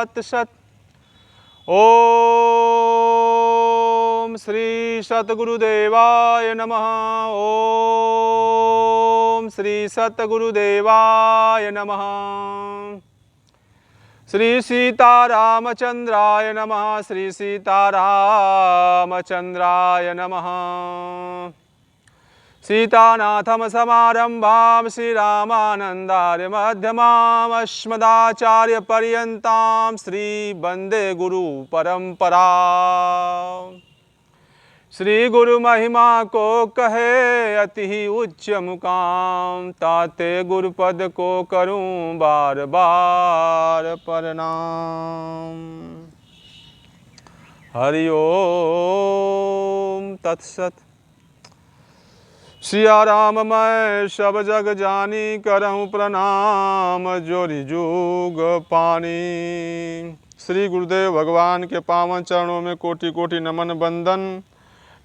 तत्सत। ओम श्री सतगुरुदेवाय नमः। ओम श्री सतगुरुदेवाय नमः। श्री सीतारामचंद्राय नमः। श्री सीतारामचंद्राय नमः। सीतानाथम समारंभां श्रीरामानंदार्य मध्यमाम् अस्मदाचार्य पर्यन्तां श्री वंदे गुरु परंपरा। श्री गुरु महिमा को कहे अति ही उच्च मुकाम, ताते गुरुपद को करूं बार बार प्रणाम। हरि ओम तत्सत। सिया राम मैं सब जग जानी, करहूँ प्रणाम जोरी जुग पानी। श्री गुरुदेव भगवान के पावन चरणों में कोटि कोटि नमन बंदन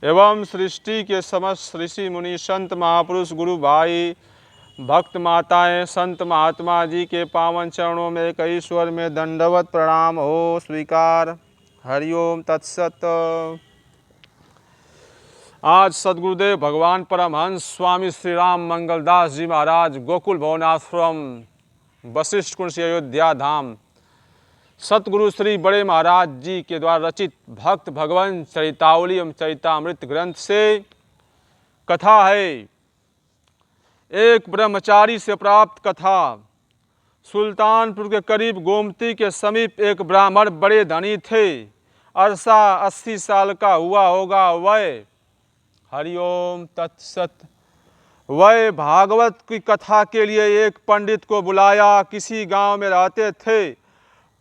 एवं सृष्टि के समस्त ऋषि मुनि संत महापुरुष गुरु भाई भक्त माताएं संत महात्मा जी के पावन चरणों में एक ही स्वर में दंडवत प्रणाम हो स्वीकार। हरिओम तत्सत। आज सदगुरुदेव भगवान परमहंस स्वामी श्री राम मंगलदास जी महाराज गोकुल भवनाश्रम वशिष्ठ कुंड से अयोध्या धाम सतगुरु श्री बड़े महाराज जी के द्वारा रचित भक्त भगवान चरितावली एवं चरितामृत ग्रंथ से कथा है। एक ब्रह्मचारी से प्राप्त कथा। सुल्तानपुर के करीब गोमती के समीप एक ब्राह्मण बड़े धनी थे। अरसा 80 साल का हुआ होगा। वह हरिओम तत्सत। वह भागवत की कथा के लिए एक पंडित को बुलाया। किसी गांव में रहते थे।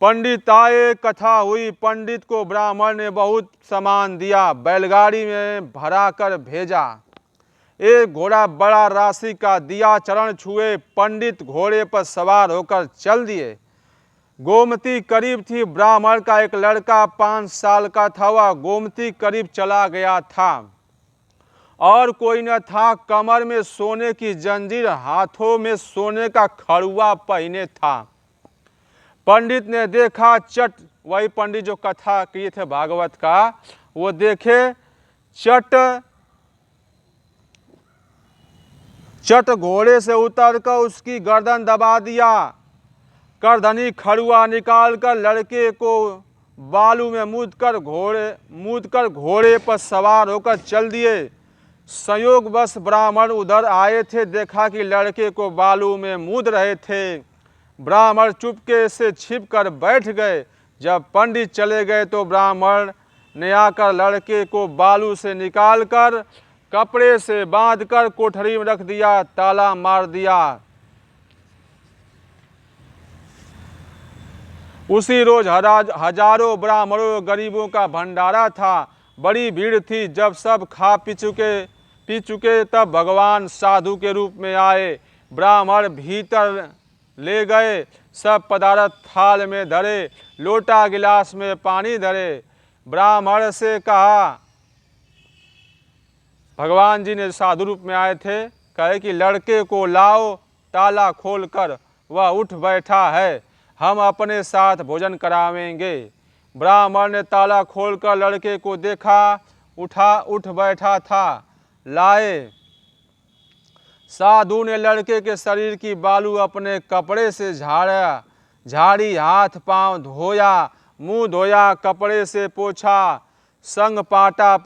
पंडित आए, कथा हुई। पंडित को ब्राह्मण ने बहुत सामान दिया, बैलगाड़ी में भरा कर भेजा। एक घोड़ा बड़ा राशि का दिया, चरण छुए। पंडित घोड़े पर सवार होकर चल दिए। गोमती करीब थी। ब्राह्मण का एक लड़का 5 साल का था। वह गोमती करीब चला गया था और कोई न था। कमर में सोने की जंजीर, हाथों में सोने का खड़ुआ पहने था। पंडित ने देखा, चट वही पंडित जो कथा किए थे भागवत का, वो देखे चट घोड़े से उतरकर उसकी गर्दन दबा दिया। करधनी खड़ुआ निकालकर लड़के को बालू में मूदकर घोड़े पर सवार होकर चल दिए। संयोगवश ब्राह्मण उधर आए थे। देखा कि लड़के को बालू में मूद रहे थे। ब्राह्मण चुपके से छिपकर बैठ गए। जब पंडित चले गए तो ब्राह्मण ने आकर लड़के को बालू से निकालकर कपड़े से बांधकर कोठरी में रख दिया, ताला मार दिया। उसी रोज हजारों ब्राह्मणों गरीबों का भंडारा था। बड़ी भीड़ थी। जब सब खा पी चुके तब भगवान साधु के रूप में आए। ब्राह्मण भीतर ले गए। सब पदार्थ थाल में धरे, लोटा गिलास में पानी धरे। ब्राह्मण से कहा, भगवान जी ने साधु रूप में आए थे, कहे कि लड़के को लाओ, ताला खोलकर वह उठ बैठा है, हम अपने साथ भोजन करावेंगे। ब्राह्मण ने ताला खोलकर लड़के को देखा, उठ बैठा था। लाए। साधु ने लड़के के शरीर की बालू अपने कपड़े से झाड़ी, हाथ पांव धोया, मुंह धोया, कपड़े से पोछा, संग पाटा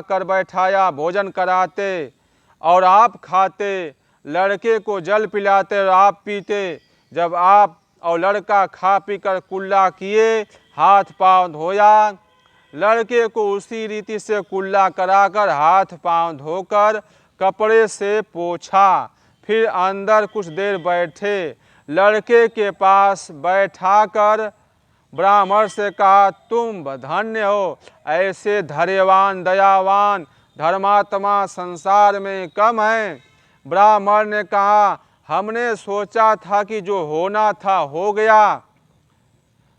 कर बैठाया। भोजन कराते और आप खाते, लड़के को जल पिलाते और आप पीते। जब आप और लड़का खा पी कर कुल्ला किए, हाथ पांव धोया। लड़के को उसी रीति से कुल्ला कराकर हाथ पांव धोकर कपड़े से पोछा। फिर अंदर कुछ देर बैठे। लड़के के पास बैठाकर ब्राह्मण से कहा, तुम धन्य हो, ऐसे धैर्यवान दयावान धर्मात्मा संसार में कम है। ब्राह्मण ने कहा, हमने सोचा था कि जो होना था हो गया।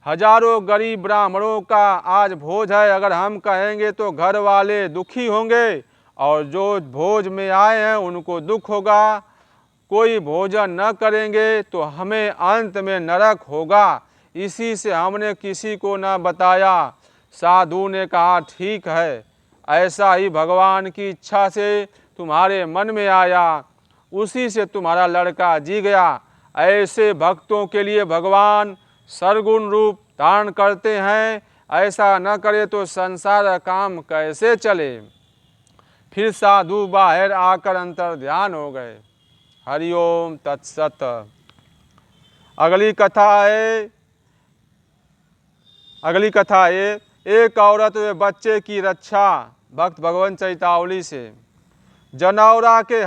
हजारों गरीब ब्राह्मणों का आज भोज है। अगर हम कहेंगे तो घर वाले दुखी होंगे और जो भोज में आए हैं उनको दुख होगा। कोई भोजन न करेंगे तो हमें अंत में नरक होगा। इसी से हमने किसी को न बताया। साधु ने कहा, ठीक है, ऐसा ही भगवान की इच्छा से तुम्हारे मन में आया, उसी से तुम्हारा लड़का जी गया। ऐसे भक्तों के लिए भगवान सरगुण रूप धारण करते हैं। ऐसा न करे तो संसार का काम कैसे चले। फिर साधु बाहर आकर अंतर ध्यान हो गए। हरिओम तत्सत। अगली कथा है एक औरत व बच्चे की रक्षा। भक्त भगवान चैतावली से। जनौरा के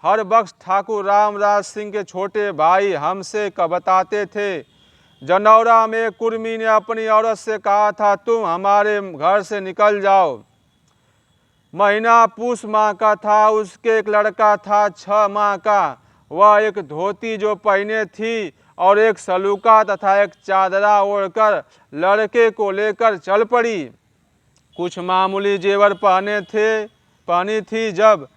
हर बख्श ठाकुर रामराज सिंह के छोटे भाई हमसे बताते थे, जनौरा में कुर्मी ने अपनी औरत से कहा था, तुम हमारे घर से निकल जाओ। महीना पूस माह का था। उसके एक लड़का था 6 माह का। वह एक धोती जो पहने थी और एक सलूका तथा एक चादरा ओढ़कर लड़के को लेकर चल पड़ी। कुछ मामूली जेवर पहनी थी। जब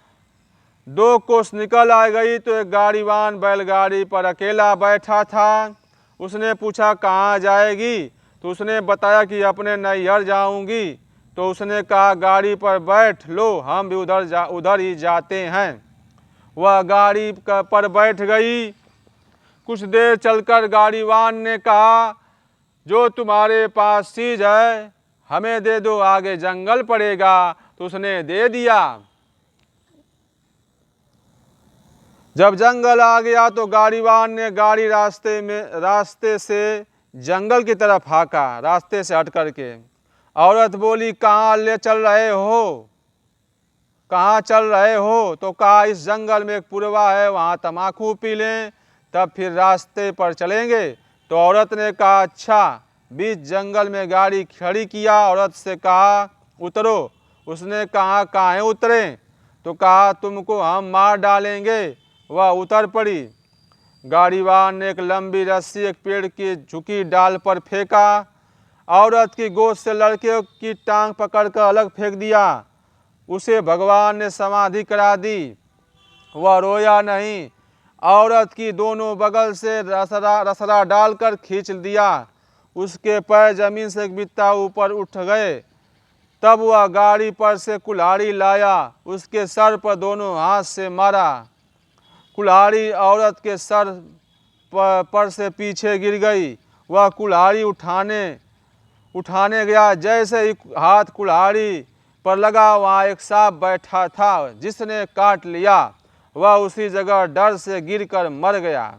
2 कोस निकल आ गई तो एक गाड़ीवान बैलगाड़ी पर अकेला बैठा था। उसने पूछा, कहाँ जाएगी? तो उसने बताया कि अपने नैहर जाऊंगी। तो उसने कहा, गाड़ी पर बैठ लो, हम भी उधर ही जाते हैं। वह गाड़ी पर बैठ गई। कुछ देर चलकर गाड़ीवान ने कहा, जो तुम्हारे पास चीज है हमें दे दो, आगे जंगल पड़ेगा। तो उसने दे दिया। जब जंगल आ गया तो गाड़ीवान ने गाड़ी रास्ते से जंगल की तरफ हाका, रास्ते से हट करके। औरत बोली, कहाँ चल रहे हो? तो कहा, इस जंगल में एक पुरवा है, वहाँ तम्बाकू पी लें, तब फिर रास्ते पर चलेंगे। तो औरत ने कहा, अच्छा। बीच जंगल में गाड़ी खड़ी किया। औरत से कहा, उतरो। उसने कहा, काहे उतरें? तो कहा, तुमको हम मार डालेंगे। वह उतर पड़ी। गाड़ीवान ने एक लंबी रस्सी एक पेड़ की झुकी डाल पर फेंका। औरत की गोद से लड़के की टांग पकड़कर अलग फेंक दिया। उसे भगवान ने समाधि करा दी। वह रोया नहीं। औरत की दोनों बगल से रसरा डालकर खींच दिया। उसके पैर जमीन से एक बित्ता ऊपर उठ गए। तब वह गाड़ी पर से कुल्हाड़ी लाया, उसके सर पर दोनों हाथ से मारा। कुल्हाड़ी औरत के सर पर से पीछे गिर गई। वह कुल्हाड़ी उठाने गया। जैसे ही हाथ कुल्हाड़ी पर लगा, वहाँ एक सांप बैठा था जिसने काट लिया। वह उसी जगह डर से गिरकर मर गया।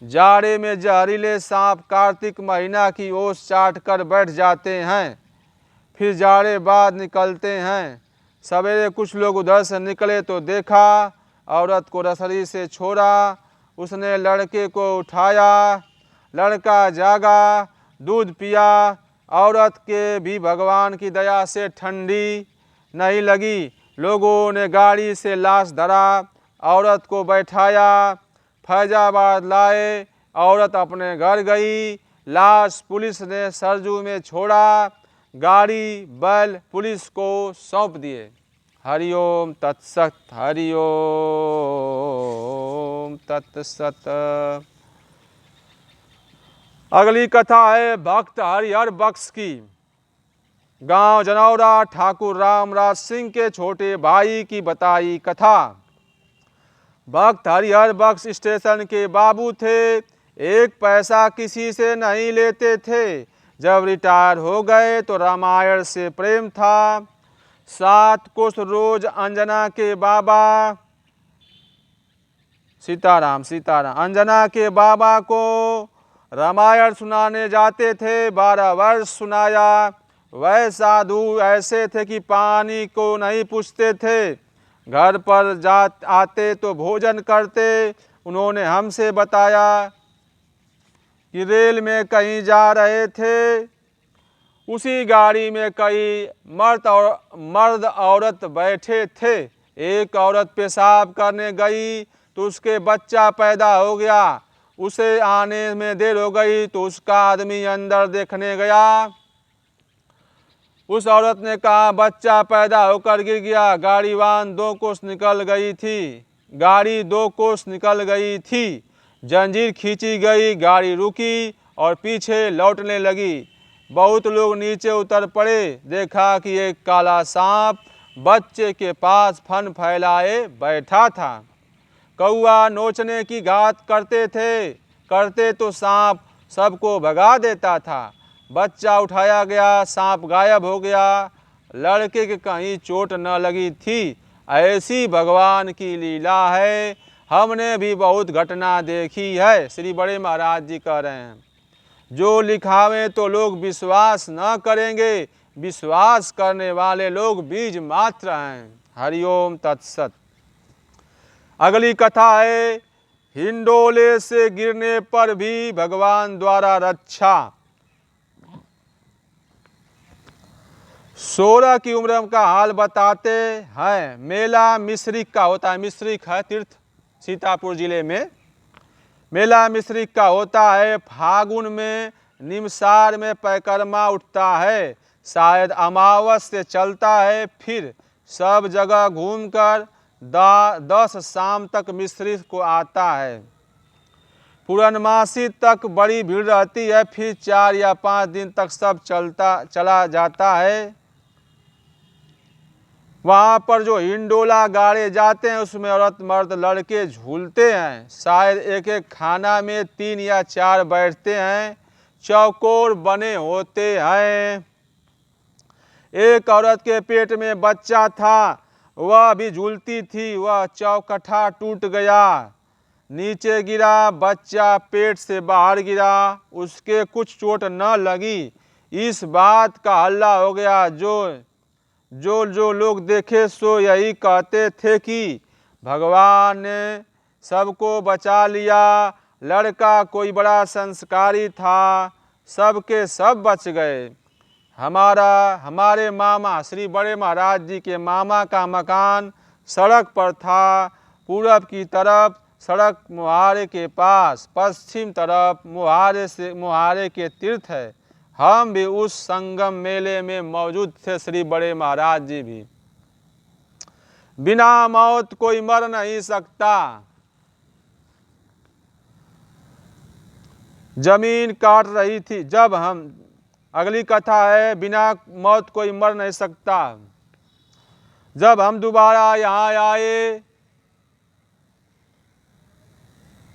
जाड़े में जहरीले सांप कार्तिक महीना की ओस चाट कर बैठ जाते हैं, फिर जाड़े बाद निकलते हैं। सवेरे कुछ लोग उधर से निकले तो देखा औरत को रसरी से छोड़ा। उसने लड़के को उठाया। लड़का जागा, दूध पिया। औरत के भी भगवान की दया से ठंडी नहीं लगी। लोगों ने गाड़ी से लाश धरा, औरत को बैठाया, फैजाबाद लाए। औरत अपने घर गई। लाश पुलिस ने सरजू में छोड़ा। गाड़ी बैल पुलिस को सौंप दिए। हरिओम तत्सत। हरिओम तत्सत। अगली कथा है भक्त हरिहर बख्श की। गांव जनौरा ठाकुर रामराज सिंह के छोटे भाई की बताई कथा। भक्त हरिहर बख्श स्टेशन के बाबू थे। एक पैसा किसी से नहीं लेते थे। जब रिटायर हो गए तो रामायण से प्रेम था। 7 कोस रोज अंजना के बाबा सीताराम अंजना के बाबा को रामायण सुनाने जाते थे। 12 वर्ष सुनाया। वह साधु ऐसे थे कि पानी को नहीं पूछते थे। घर पर आते तो भोजन करते। उन्होंने हमसे बताया कि रेल में कहीं जा रहे थे। उसी गाड़ी में कई मर्द औरत बैठे थे। एक औरत पेशाब करने गई तो उसके बच्चा पैदा हो गया। उसे आने में देर हो गई तो उसका आदमी अंदर देखने गया। उस औरत ने कहा, बच्चा पैदा होकर गिर गया। गाड़ी 2 कोस निकल गई थी। गाड़ी 2 कोस निकल गई थी। जंजीर खींची गई। गाड़ी रुकी और पीछे लौटने लगी। बहुत लोग नीचे उतर पड़े। देखा कि एक काला सांप बच्चे के पास फन फैलाए बैठा था। कौआ नोचने की घात करते तो सांप सबको भगा देता था। बच्चा उठाया गया, सांप गायब हो गया। लड़के के कहीं चोट न लगी थी। ऐसी भगवान की लीला है। हमने भी बहुत घटना देखी है। श्री बड़े महाराज जी कह रहे हैं, जो लिखावें तो लोग विश्वास न करेंगे। विश्वास करने वाले लोग बीज मात्र हैं। हरिओम तत्सत। अगली कथा है, हिंडोले से गिरने पर भी भगवान द्वारा रक्षा। 16 की उम्र का हाल बताते हैं। मेला मिश्रिक का होता है। मिश्रिक है तीर्थ, सीतापुर जिले में। मेला मिश्रिक का होता है। फागुन में निमसार में परिक्रमा उठता है। शायद अमावस से चलता है। फिर सब जगह घूमकर 10 शाम तक मिश्रिक को आता है। पूर्णमासी तक बड़ी भीड़ रहती है। फिर 4 या 5 दिन तक सब चला जाता है। वहाँ पर जो हिंडोला गाड़े जाते हैं उसमें औरत मर्द लड़के झूलते हैं। शायद एक एक खाना में 3 या 4 बैठते हैं। चौकोर बने होते हैं। एक औरत के पेट में बच्चा था, वह भी झूलती थी। वह चौकठा टूट गया, नीचे गिरा। बच्चा पेट से बाहर गिरा। उसके कुछ चोट न लगी। इस बात का हल्ला हो गया। जो लोग देखे सो यही कहते थे कि भगवान ने सबको बचा लिया। लड़का कोई बड़ा संस्कारी था, सबके सब बच गए। हमारे मामा श्री बड़े महाराज जी के मामा का मकान सड़क पर था। पूरब की तरफ सड़क मुहारे के पास, पश्चिम तरफ मुहारे के तीर्थ है। हम भी उस संगम मेले में मौजूद थे। श्री बड़े महाराज जी भी। बिना मौत कोई मर नहीं सकता। जमीन काट रही थी जब हम, अगली कथा है, बिना मौत कोई मर नहीं सकता। जब हम दोबारा यहाँ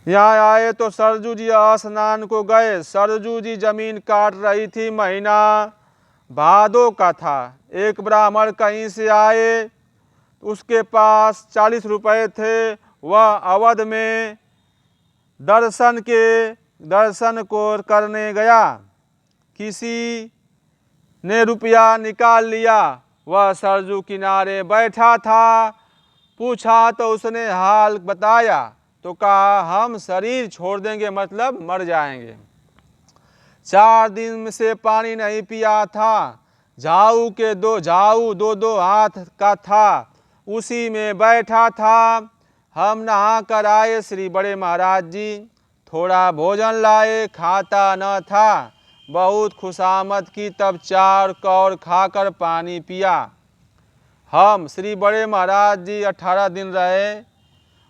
आए तो सरजू जी स्नान को गए। सरजू जी जमीन काट रही थी। महीना भादों का था। एक ब्राह्मण कहीं से आए, उसके पास 40 रुपए थे। वह अवध में दर्शन को करने गया। किसी ने रुपया निकाल लिया। वह सरजू किनारे बैठा था। पूछा तो उसने हाल बताया तो कहा, हम शरीर छोड़ देंगे, मतलब मर जाएंगे। 4 दिन से पानी नहीं पिया था। झाऊ दो हाथ का था, उसी में बैठा था। हम नहा कर आए। श्री बड़े महाराज जी थोड़ा भोजन लाए, खाता न था। बहुत खुशामद की, तब 4 कौर खाकर पानी पिया। हम श्री बड़े महाराज जी 18 दिन रहे।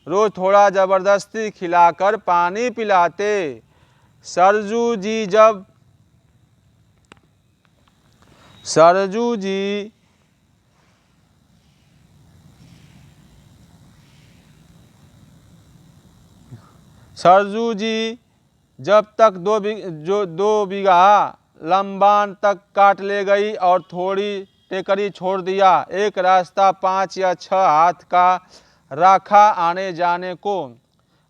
रोज थोड़ा जबरदस्ती खिलाकर पानी पिलाते। सरजू जी जब तक 2 बीघा लंबान तक काट ले गई और थोड़ी टेकरी छोड़ दिया। एक रास्ता 5 या 6 हाथ का राखा आने जाने को।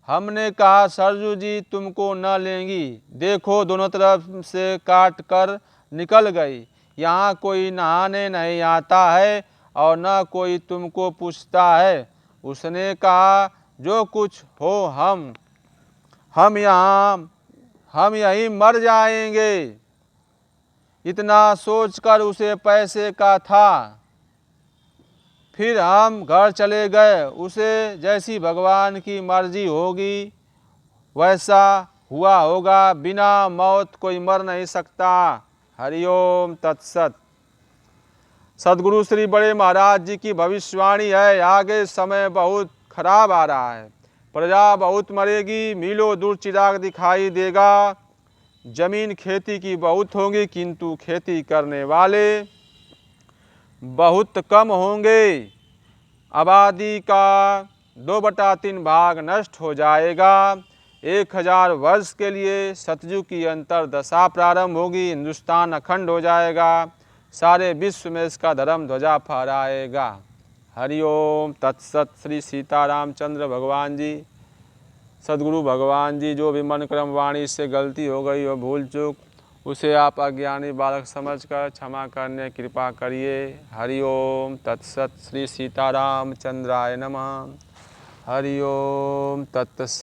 हमने कहा, सरजू जी तुमको न लेंगी, देखो दोनों तरफ से काट कर निकल गई। यहाँ कोई नहाने नहीं आता है और न कोई तुमको पूछता है। उसने कहा, जो कुछ हो हम यहीं मर जाएंगे। इतना सोचकर उसे पैसे का था। फिर हम घर चले गए। उसे जैसी भगवान की मर्जी होगी वैसा हुआ होगा। बिना मौत कोई मर नहीं सकता। हरिओम तत्सत। सदगुरु श्री बड़े महाराज जी की भविष्यवाणी है, आगे समय बहुत खराब आ रहा है। प्रजा बहुत मरेगी, मीलों दूर चिराग दिखाई देगा। जमीन खेती की बहुत होगी किंतु खेती करने वाले बहुत कम होंगे। आबादी का 2/3 भाग नष्ट हो जाएगा। 1000 वर्ष के लिए सतयुग की अंतरदशा प्रारंभ होगी। हिंदुस्तान अखंड हो जाएगा। सारे विश्व में इसका धर्म ध्वजा फहराएगा। हरिओम तत्सत। श्री सीतारामचंद्र भगवान जी, सदगुरु भगवान जी, जो भी मन क्रम वाणी से गलती हो गई हो, भूल चूक, उसे आप अज्ञानी बालक समझकर क्षमा करने कृपा करिए। हरिओम तत्सत। श्री सीतारामचंद्राय नमः। हरिओम तत्सत।